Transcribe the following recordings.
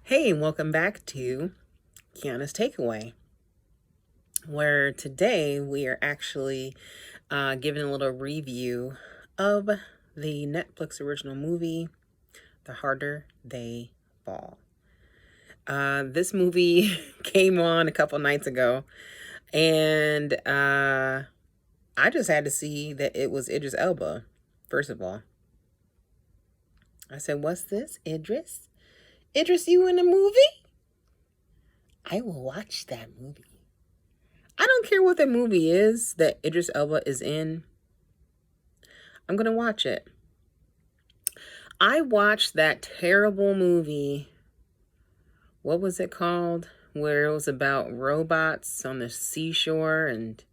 Hey, and welcome back to Keoina's Takeaway, where today we are actually giving a little review of the Netflix original movie, The Harder They Fall. This movie came on a couple nights ago, and I just had to see that it was Idris Elba, first of all. I said, "What's this, Idris? Idris, you in the movie? I will watch that movie." I don't care what the movie is that Idris Elba is in. I'm going to watch it. I watched that terrible movie. What was it called? Where it was about robots on the seashore, and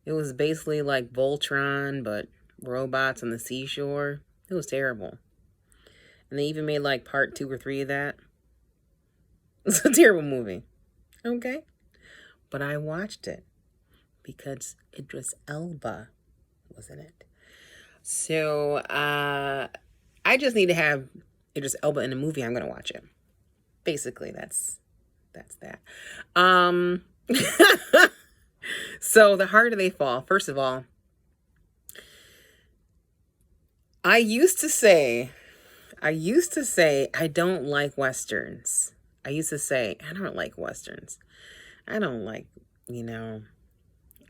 it was basically like Voltron, but robots on the seashore. It was terrible. And they even made like part 2 or 3 of that. It's a terrible movie. Okay? But I watched it because Idris Elba was in it. So, I just need to have Idris Elba in a movie. I'm gonna watch it. Basically, that's that. Um, so The Harder They Fall. First of all, I used to say I don't like westerns. I used to say I don't like westerns. I don't like, you know,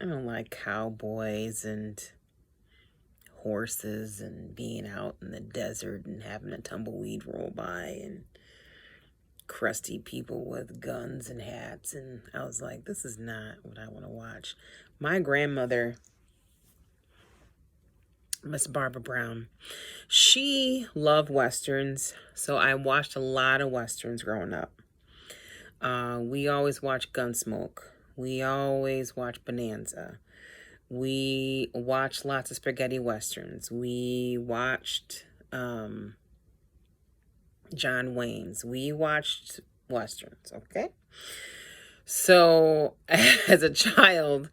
I don't like cowboys and horses and being out in the desert and having a tumbleweed roll by and crusty people with guns and hats. And I was like, this is not what I want to watch. My grandmother, Miss Barbara Brown, she loved westerns, so I watched a lot of westerns growing up. We always watched Gunsmoke. We always watched Bonanza. We watched lots of spaghetti westerns. We watched John Wayne's. We watched westerns, okay? So as a child,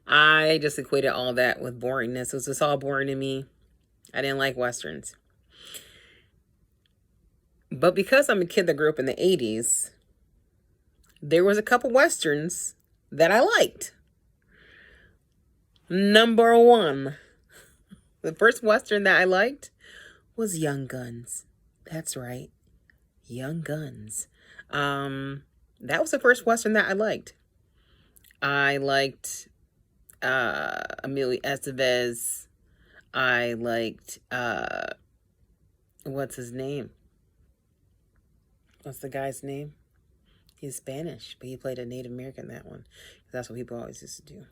I just equated all that with boringness. It was just all boring to me. I didn't like westerns. But because I'm a kid that grew up in the 80s, there was a couple westerns that I liked. Number one, the first western that I liked was Young Guns. That's right, Young Guns. That was the first western that I liked. I liked Emilio Estevez. I liked what's his name? What's the guy's name? He's Spanish, but he played a Native American in that one. That's what people always used to do.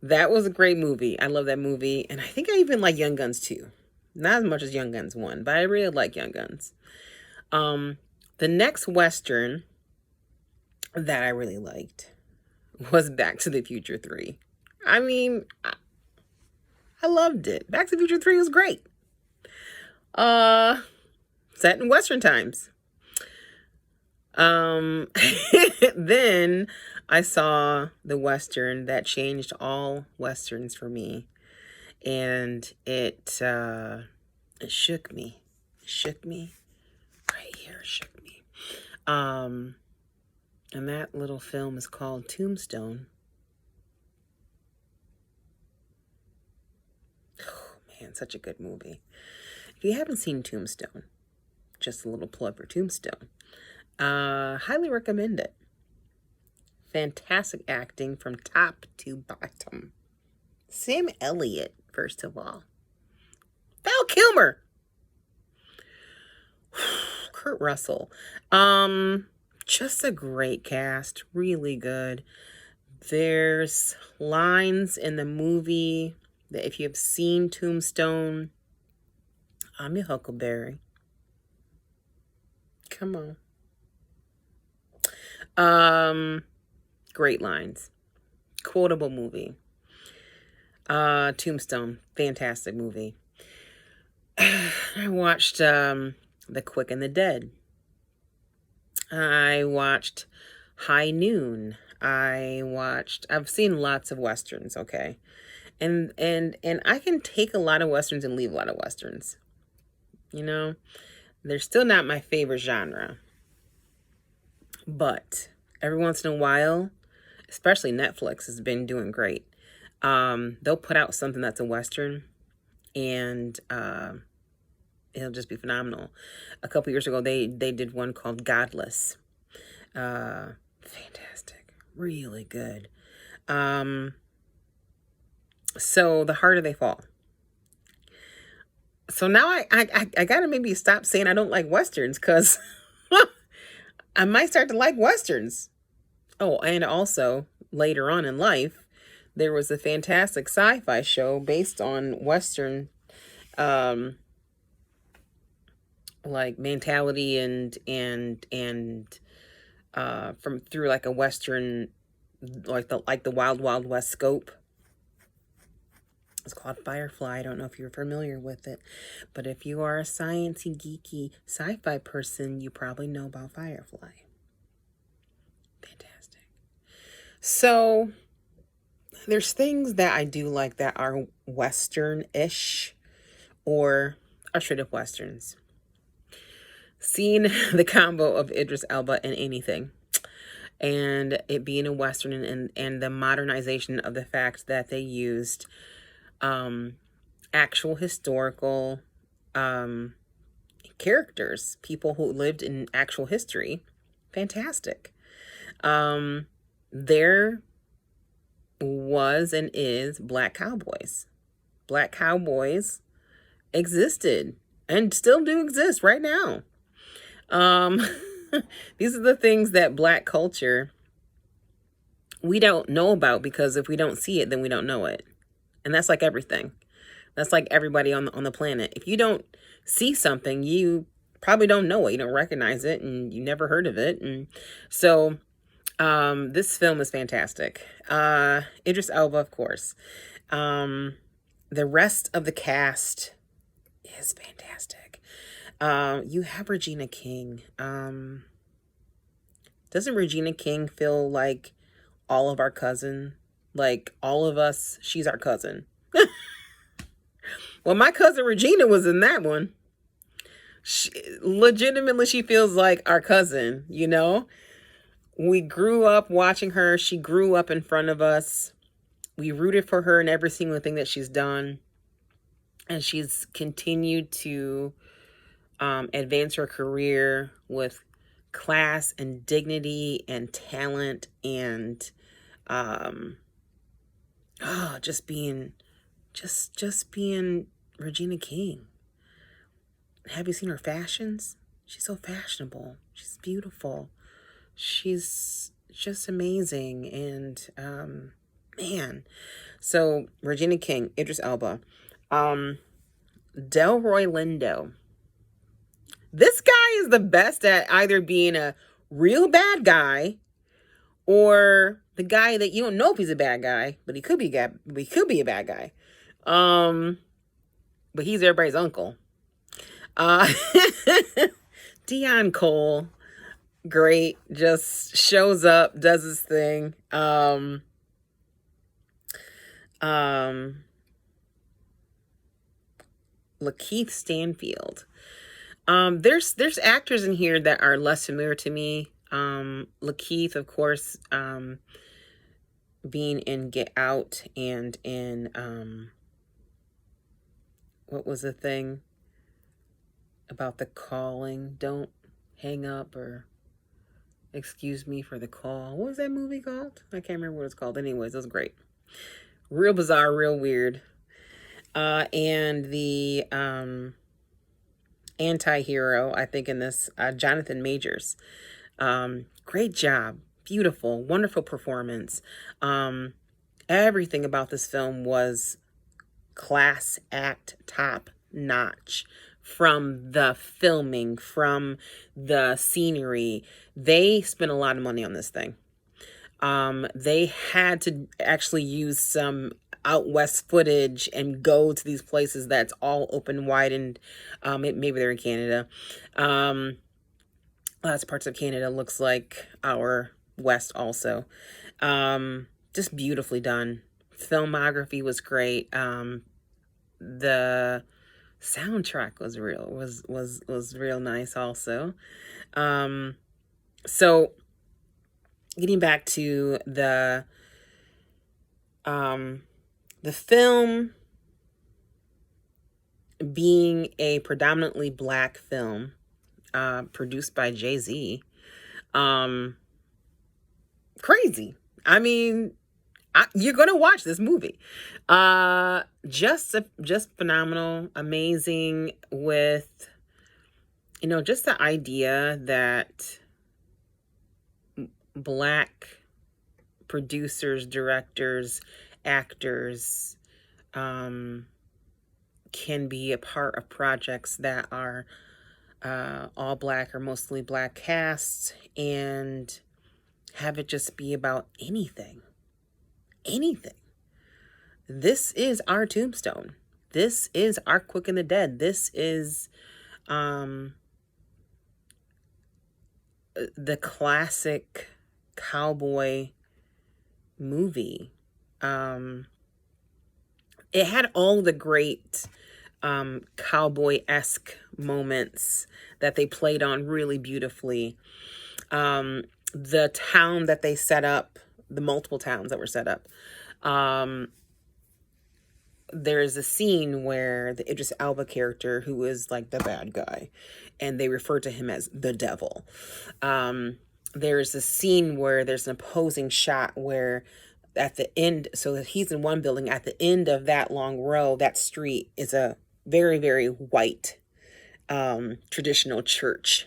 That was a great movie. I love that movie. And I think I even like Young Guns too. Not as much as Young Guns 1, but I really like Young Guns. The next Western that I really liked was Back to the Future 3. I mean, I loved it. Back to the Future 3 was great. Set in Western times. Then I saw the Western that changed all Westerns for me. And it shook me. Shook me. Right here, shook me. And that little film is called Tombstone. Oh man, such a good movie. If you haven't seen Tombstone, just a little plug for Tombstone. Highly recommend it. Fantastic acting from top to bottom. Sam Elliott, first of all. Val Kilmer. Kurt Russell. Just a great cast. Really good. There's lines in the movie that if you have seen Tombstone, I'm your Huckleberry. Come on. Great lines. Quotable movie. Tombstone. Fantastic movie. I watched The Quick and the Dead. I watched High Noon. I've seen lots of westerns, okay? And I can take a lot of Westerns and leave a lot of Westerns. You know, they're still not my favorite genre. But every once in a while, especially Netflix has been doing great. They'll put out something that's a Western, and it'll just be phenomenal. A couple years ago, they did one called Godless. Fantastic. Really good. So The Harder They Fall. So now I gotta maybe stop saying I don't like Westerns, because I might start to like Westerns. Oh, and also later on in life, there was a fantastic sci-fi show based on Western, like mentality and from through like a Western, like the Wild Wild West scope. It's called Firefly. I don't know if you're familiar with it, but if you are a sciencey, geeky sci-fi person, you probably know about Firefly. Fantastic. So there's things that I do like that are Western-ish or are straight up Westerns. Seeing the combo of Idris Elba in anything, and it being a Western, and the modernization of the fact that they used actual historical characters, people who lived in actual history. Fantastic. There was and is black cowboys. Black cowboys existed and still do exist right now. These are the things that black culture, we don't know about, because if we don't see it, then we don't know it. And that's like everything. That's like everybody on the planet. If you don't see something, you probably don't know it. You don't recognize it, and you never heard of it. And so this film is fantastic. Idris Elba, of course. The rest of the cast is fantastic. You have Regina King. Doesn't Regina King feel like all of our cousin? Like all of us, she's our cousin. Well, my cousin Regina was in that one. Legitimately, she feels like our cousin, you know? We grew up watching her. She grew up in front of us. We rooted for her in every single thing that she's done. And she's continued to advance her career with class and dignity and talent, and just being Regina King. Have you seen her fashions? She's so fashionable. She's beautiful. She's just amazing. And man, so Regina King, Idris Elba, Delroy Lindo. This guy is the best at either being a real bad guy, or the guy that you don't know if he's a bad guy, but he could be a bad guy. But he's everybody's uncle. Dion Cole, great, just shows up, does his thing. Lakeith Stanfield. There's actors in here that are less familiar to me. Lakeith, of course, being in Get Out and in what was the thing about the calling? Don't hang up, or excuse me for the call. What was that movie called? I can't remember what it's called. Anyways, it was great. Real bizarre, real weird. And the anti-hero, I think, in this, Jonathan Majors. Great job. Beautiful, wonderful performance. Everything about this film was class act, top notch. From the filming, from the scenery. They spent a lot of money on this thing. They had to actually use some out west footage and go to these places that's all open wide, and maybe they're in Canada. Lots of parts of Canada looks like our west also. Just beautifully done. filmography was great. The soundtrack was real nice also. So getting back to the film being a predominantly black film, produced by Jay-Z, crazy. I mean, you're gonna watch this movie. Just phenomenal, amazing, with just the idea that black producers, directors, actors can be a part of projects that are all black or mostly black casts, and have it just be about anything. This is our Tombstone. This is our Quick and the Dead. This is the classic cowboy movie. It had all the great cowboy-esque moments that they played on really beautifully. The town that they set up, the multiple towns that were set up, there's a scene where the Idris Elba character, who is like the bad guy, and they refer to him as the devil. There's a scene where there's an opposing shot where at the end, so he's in one building, at the end of that long row, that street is a very, very white, traditional church,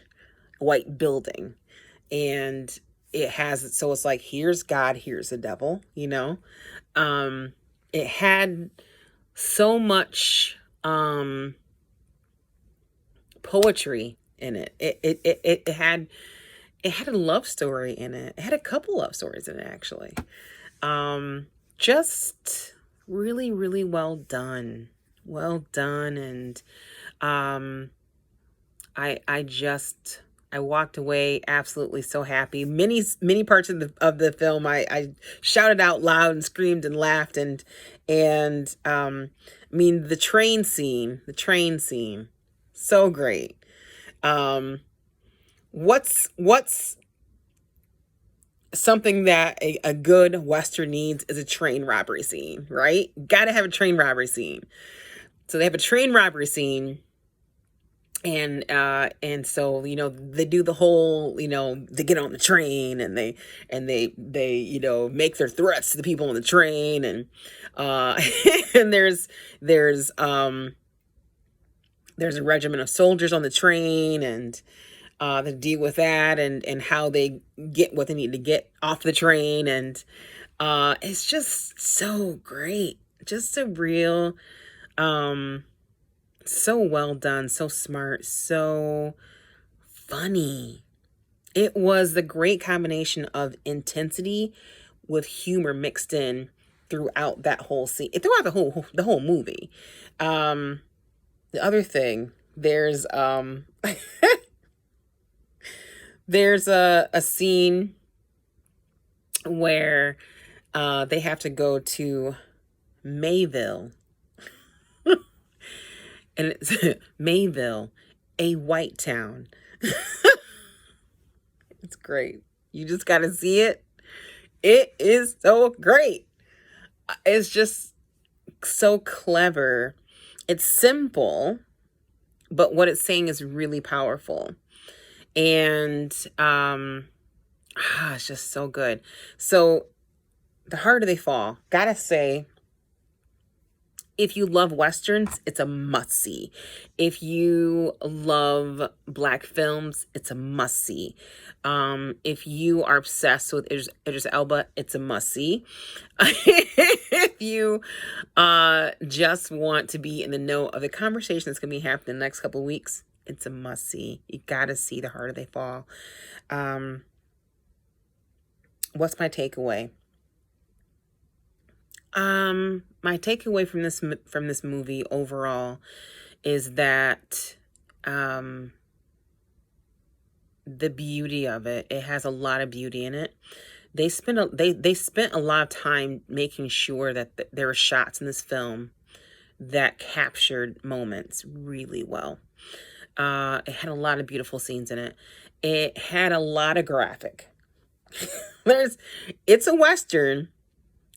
white building. And it has, so it's like, here's God, here's the devil, It had so much poetry in it. It had a love story in it. It had a couple love stories in it, actually. Just really, really well done. And I walked away absolutely so happy. Many parts of the film I shouted out loud and screamed and laughed, and I mean, the train scene, so great. What's something that a good Western needs is a train robbery scene, right? Gotta have a train robbery scene. So they have a train robbery scene, and so they do the whole, they get on the train, and they make their threats to the people on the train, and and there's a regiment of soldiers on the train, and they deal with that, and how they get what they need to get off the train, and it's just so great. Just a real so well done, so smart, so funny. It was the great combination of intensity with humor mixed in throughout that whole scene, throughout the whole movie. The other thing, there's there's a scene where they have to go to Mayville. And it's Mayville, a white town. It's great. You just got to see it. It is so great. It's just so clever. It's simple, but what it's saying is really powerful. And it's just so good. So The Harder They Fall, gotta say, if you love Westerns, it's a must-see. If you love black films, it's a must-see. If you are obsessed with Idris Elba, it's a must-see. If you just want to be in the know of the conversation that's going to be happening in the next couple of weeks, it's a must-see. You got to see The Harder They Fall. What's my takeaway? My takeaway from this movie overall is that the beauty of it. It has a lot of beauty in it. they spent a lot of time making sure that there were shots in this film that captured moments really well. It had a lot of beautiful scenes in it. It had a lot of graphic. It's a Western,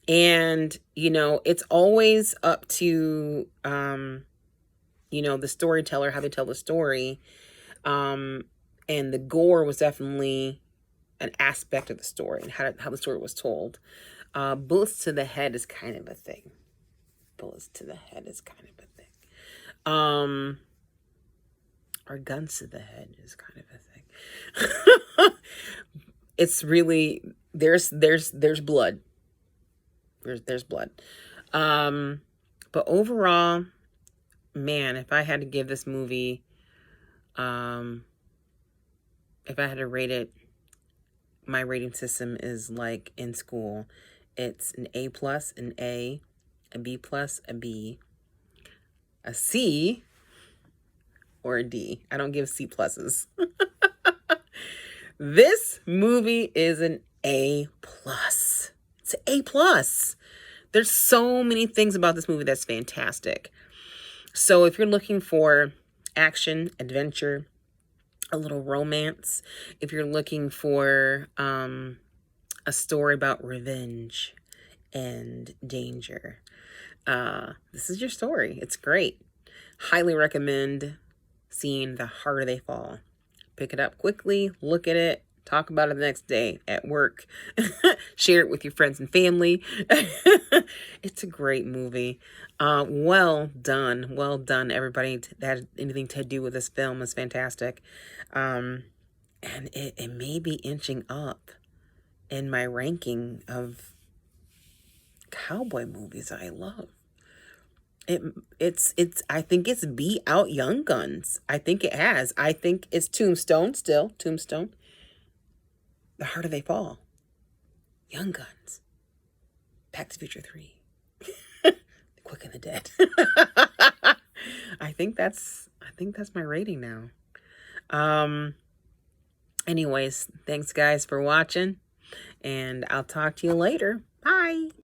and it's always up to the storyteller, how they tell the story. And the gore was definitely an aspect of the story and how the story was told. Bullets to the head is kind of a thing. Bullets to the head is kind of a thing. Or guns to the head is kind of a thing. It's really there's blood. There's blood. But overall, man, if I had to give this movie, if I had to rate it, my rating system is like in school. It's an A+, an A, a B+, a B, a C, or a D. I don't give C pluses. This movie is an A+. It's an A+. There's so many things about this movie that's fantastic. So if you're looking for action, adventure, a little romance, if you're looking for a story about revenge and danger, this is your story. It's great. Highly recommend seeing The Harder They Fall. Pick it up quickly, look at it, talk about it the next day at work, share it with your friends and family. It's a great movie. Well done, everybody that had anything to do with this film is fantastic. And it may be inching up in my ranking of cowboy movies I love. It's I think it's beat out Young Guns. I think it has. I think it's Tombstone still. Tombstone. The Harder They Fall. Young Guns. Back to the Future 3. The Quick and the Dead. I think that's my rating now. Anyways, thanks guys for watching, and I'll talk to you later. Bye.